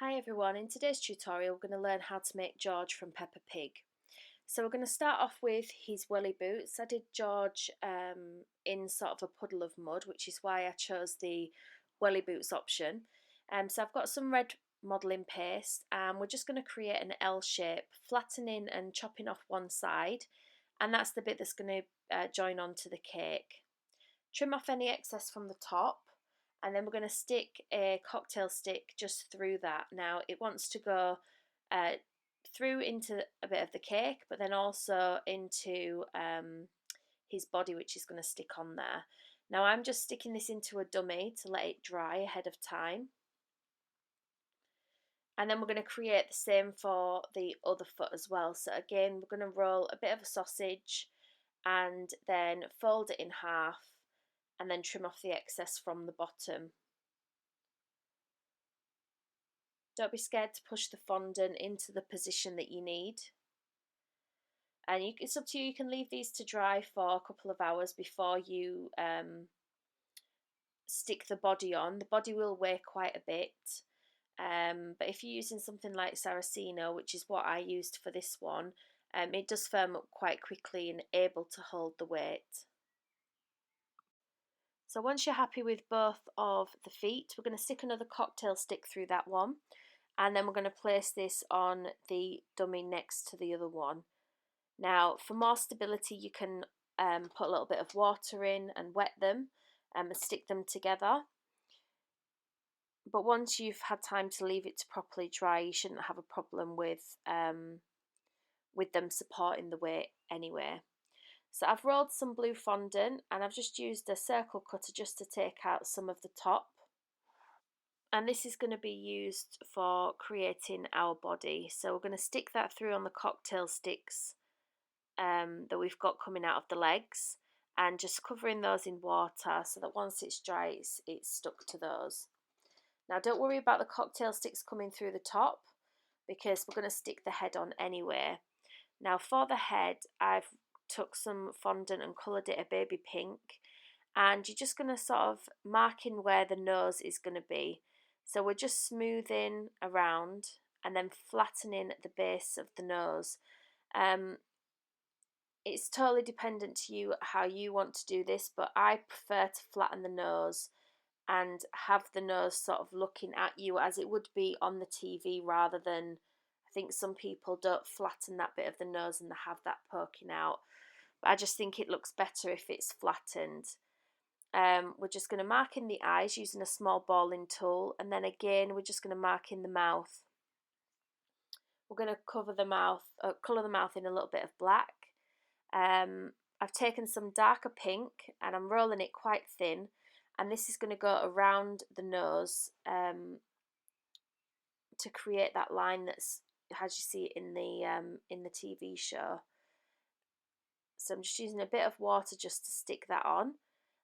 Hi everyone, in today's tutorial we're going to learn how to make George from Peppa Pig. So we're going to start off with his welly boots. I did George in sort of a puddle of mud, which is why I chose the welly boots option. So I've got some red modelling paste and we're just going to create an L shape, flattening and chopping off one side, and that's the bit that's going to join onto the cake. Trim off any excess from the top, and then we're going to stick a cocktail stick just through that. Now it wants to go uh, through into a bit of the cake, but then also into his body, which is going to stick on there. Now I'm just sticking this into a dummy to let it dry ahead of time. And then we're going to create the same for the other foot as well. So again, we're going to roll a bit of a sausage and then fold it in half and then trim off the excess from the bottom. Don't be scared to push the fondant into the position that you need. And it's up to you, you can leave these to dry for a couple of hours before you stick the body on. The body will weigh quite a bit, but if you're using something like Saraceno, which is what I used for this one, it does firm up quite quickly and able to hold the weight. So once you're happy with both of the feet, we're going to stick another cocktail stick through that one, and then we're going to place this on the dummy next to the other one. Now for more stability you can put a little bit of water in and wet them and stick them together, but once you've had time to leave it to properly dry you shouldn't have a problem with them supporting the weight anyway. So I've rolled some blue fondant and I've just used a circle cutter just to take out some of the top. And this is going to be used for creating our body. So we're going to stick that through on the cocktail sticks that we've got coming out of the legs, and just covering those in water so that once it's dry it's stuck to those. Now don't worry about the cocktail sticks coming through the top because we're going to stick the head on anyway. Now for the head I've took some fondant and coloured it a baby pink, and you're just going to sort of mark in where the nose is going to be. So we're just smoothing around and then flattening at the base of the nose. It's totally dependent to you how you want to do this, but I prefer to flatten the nose and have the nose sort of looking at you as it would be on the TV, rather than, I think some people don't flatten that bit of the nose and they have that poking out. But I just think it looks better if it's flattened. We're just going to mark in the eyes using a small balling tool, and then again we're just going to mark in the mouth. We're going to colour the mouth in a little bit of black. I've taken some darker pink and I'm rolling it quite thin, and this is going to go around the nose to create that line that's as you see it in the TV show. So I'm just using a bit of water just to stick that on,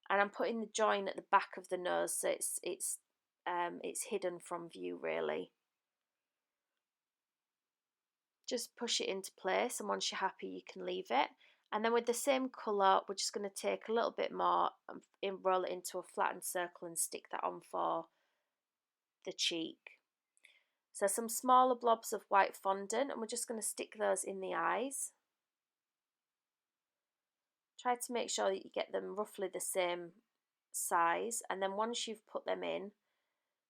and I'm putting the join at the back of the nose so it's hidden from view really. Just push it into place, and once you're happy you can leave it. And then with the same colour we're just going to take a little bit more and roll it into a flattened circle and stick that on for the cheek. So some smaller blobs of white fondant, and we're just going to stick those in the eyes. Try to make sure that you get them roughly the same size, and then once you've put them in,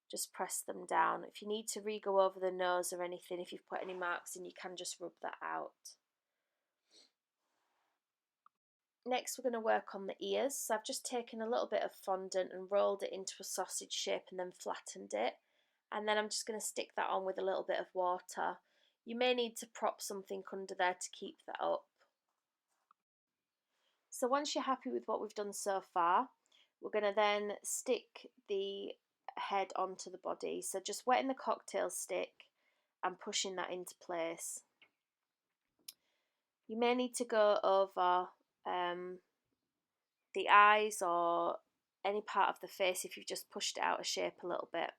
just press them down. If you need to re-go over the nose or anything, if you've put any marks in, you can just rub that out. Next we're going to work on the ears. So I've just taken a little bit of fondant and rolled it into a sausage shape and then flattened it. And then I'm just going to stick that on with a little bit of water. You may need to prop something under there to keep that up. So once you're happy with what we've done so far, we're going to then stick the head onto the body. So just wetting the cocktail stick and pushing that into place. You may need to go over the eyes or any part of the face if you've just pushed it out of shape a little bit.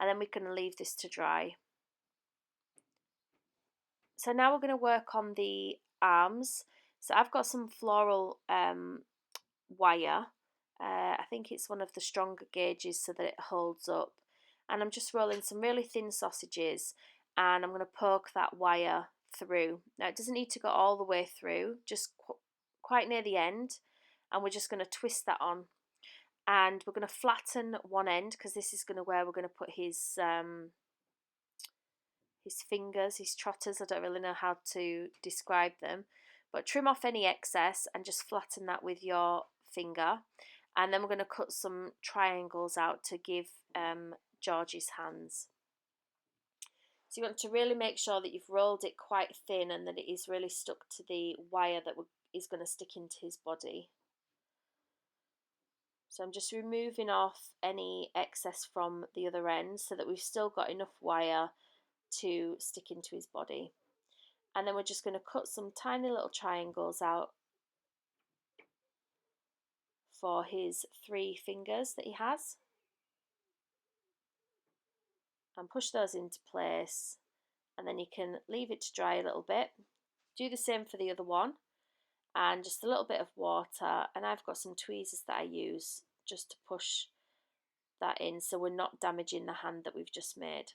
And then we can leave this to dry. So now we're going to work on the arms. So I've got some floral wire. I think it's one of the stronger gauges so that it holds up. and I'm just rolling some really thin sausages, and I'm going to poke that wire through. Now it doesn't need to go all the way through, just quite near the end, and we're just going to twist that on, and we're going to flatten one end because this is going to where we're going to put his fingers, his trotters. I don't really know how to describe them, but trim off any excess and just flatten that with your finger. And then we're going to cut some triangles out to give George's hands. So you want to really make sure that you've rolled it quite thin and that it is really stuck to the wire that is going to stick into his body. So I'm just removing off any excess from the other end so that we've still got enough wire to stick into his body. And then we're just going to cut some tiny little triangles out for his 3 fingers that he has, and push those into place, and then you can leave it to dry a little bit. Do the same for the other one, and just a little bit of water, and I've got some tweezers that I use just to push that in so we're not damaging the hand that we've just made.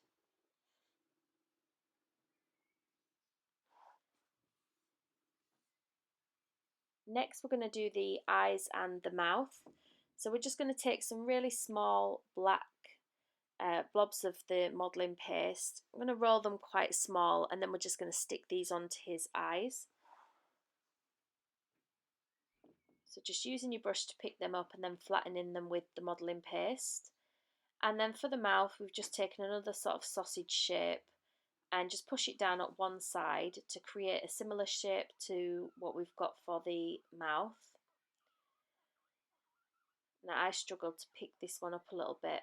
Next, we're going to do the eyes and the mouth. So we're just going to take some really small black blobs of the modelling paste. I'm going to roll them quite small, and then we're just going to stick these onto his eyes. So just using your brush to pick them up and then flattening them with the modelling paste. And then for the mouth, we've just taken another sort of sausage shape and just push it down at one side to create a similar shape to what we've got for the mouth. Now I struggled to pick this one up a little bit,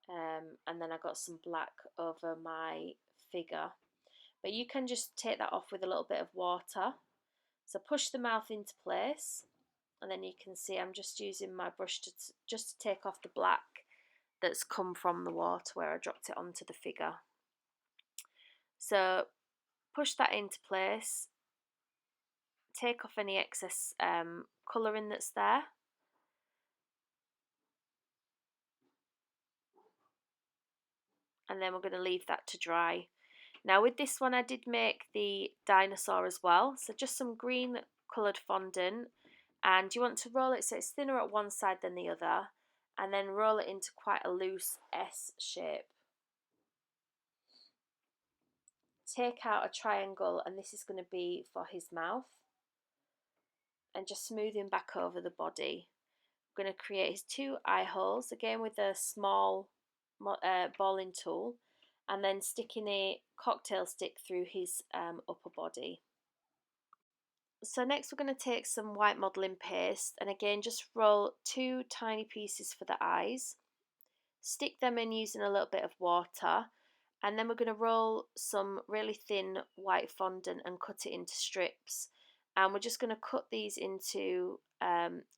and then I got some black over my figure, but you can just take that off with a little bit of water. So push the mouth into place, and then you can see I'm just using my brush to take off the black that's come from the water where I dropped it onto the figure. So push that into place, take off any excess colouring that's there, and then we're going to leave that to dry. Now with this one I did make the dinosaur as well, so just some green coloured fondant, and you want to roll it so it's thinner at one side than the other, and then roll it into quite a loose S shape. Take out a triangle, and this is going to be for his mouth, and just smoothing back over the body. I'm going to create his 2 eye holes again with a small balling tool, and then sticking a cocktail stick through his upper body. So next we're going to take some white modelling paste, and again just roll 2 tiny pieces for the eyes, stick them in using a little bit of water, and then we're going to roll some really thin white fondant and cut it into strips, and we're just going to cut these into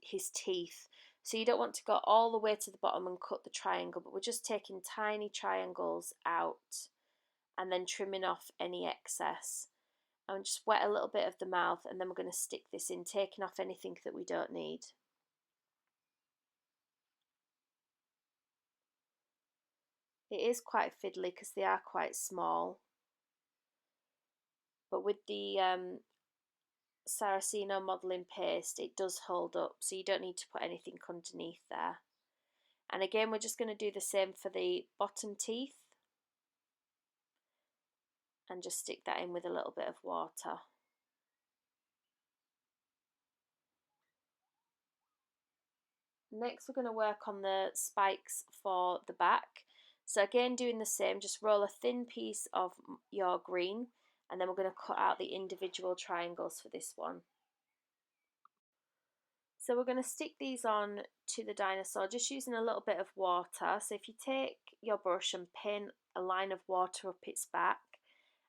his teeth. So you don't want to go all the way to the bottom and cut the triangle, but we're just taking tiny triangles out and then trimming off any excess. And just wet a little bit of the mouth, and then we're going to stick this in, taking off anything that we don't need. It is quite fiddly because they are quite small, but with the Saraceno modelling paste it does hold up, so you don't need to put anything underneath there. And again we're just going to do the same for the bottom teeth, and just stick that in with a little bit of water. Next we're going to work on the spikes for the back. So again doing the same, just roll a thin piece of your green, and then we're going to cut out the individual triangles for this one. So we're going to stick these on to the dinosaur just using a little bit of water. So if you take your brush and pin a line of water up its back,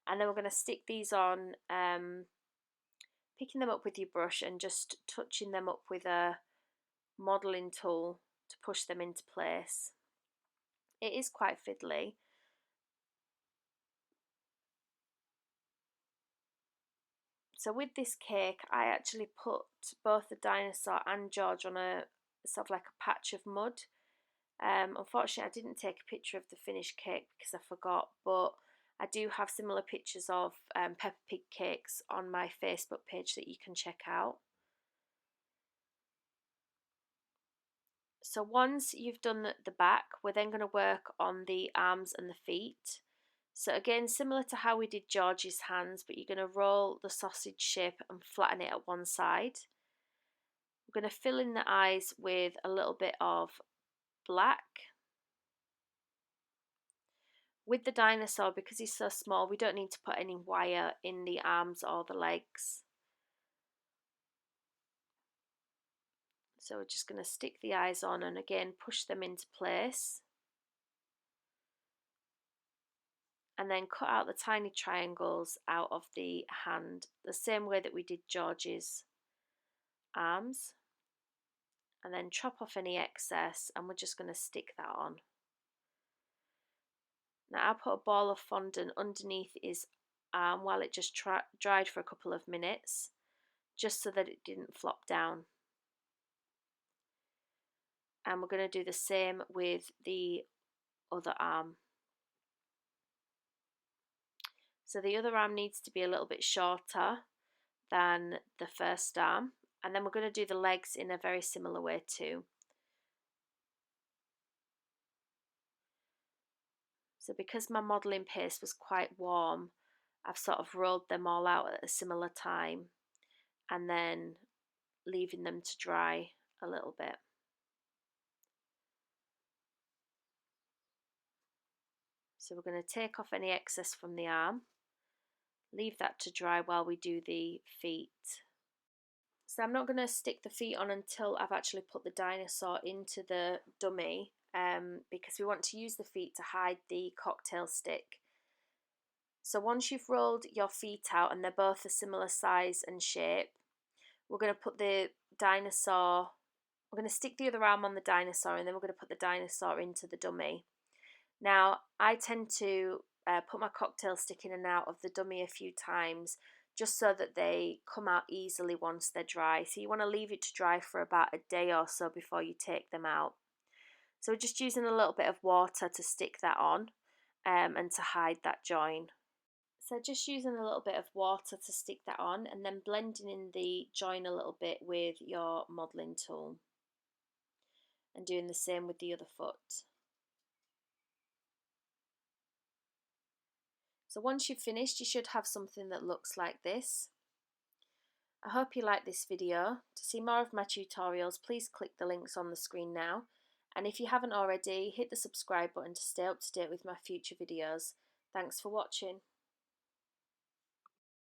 and then we're going to stick these on, picking them up with your brush and just touching them up with a modelling tool to push them into place. It is quite fiddly. So with this cake I actually put both the dinosaur and George on a sort of like a patch of mud, Unfortunately, I didn't take a picture of the finished cake because I forgot, but I do have similar pictures of Peppa Pig cakes on my Facebook page that you can check out. So once you've done the back, we're then going to work on the arms and the feet. So again, similar to how we did George's hands, but you're going to roll the sausage shape and flatten it at one side. We're going to fill in the eyes with a little bit of black. With the dinosaur, because he's so small, we don't need to put any wire in the arms or the legs. So we're just going to stick the eyes on and again push them into place. And then cut out the tiny triangles out of the hand, the same way that we did George's arms. And then chop off any excess, and we're just going to stick that on. Now I put a ball of fondant underneath his arm while it just dried for a couple of minutes, just so that it didn't flop down. And we're going to do the same with the other arm. So the other arm needs to be a little bit shorter than the first arm, and then we're going to do the legs in a very similar way too. So because my modelling paste was quite warm, I've sort of rolled them all out at a similar time and then leaving them to dry a little bit. So we're going to take off any excess from the arm, leave that to dry while we do the feet. So I'm not going to stick the feet on until I've actually put the dinosaur into the dummy, because we want to use the feet to hide the cocktail stick. So once you've rolled your feet out and they're both a similar size and shape, we're going to put the dinosaur, we're going to stick the other arm on the dinosaur, and then we're going to put the dinosaur into the dummy. Now, I tend to put my cocktail stick in and out of the dummy a few times, just so that they come out easily once they're dry. So you want to leave it to dry for about a day or so before you take them out. So we're just using a little bit of water to stick that on, and to hide that join. So just using a little bit of water to stick that on, and then blending in the join a little bit with your modelling tool, and doing the same with the other foot. So once you've finished, you should have something that looks like this. I hope you like this video. To see more of my tutorials, please click the links on the screen now. And if you haven't already, hit the subscribe button to stay up to date with my future videos. Thanks for watching.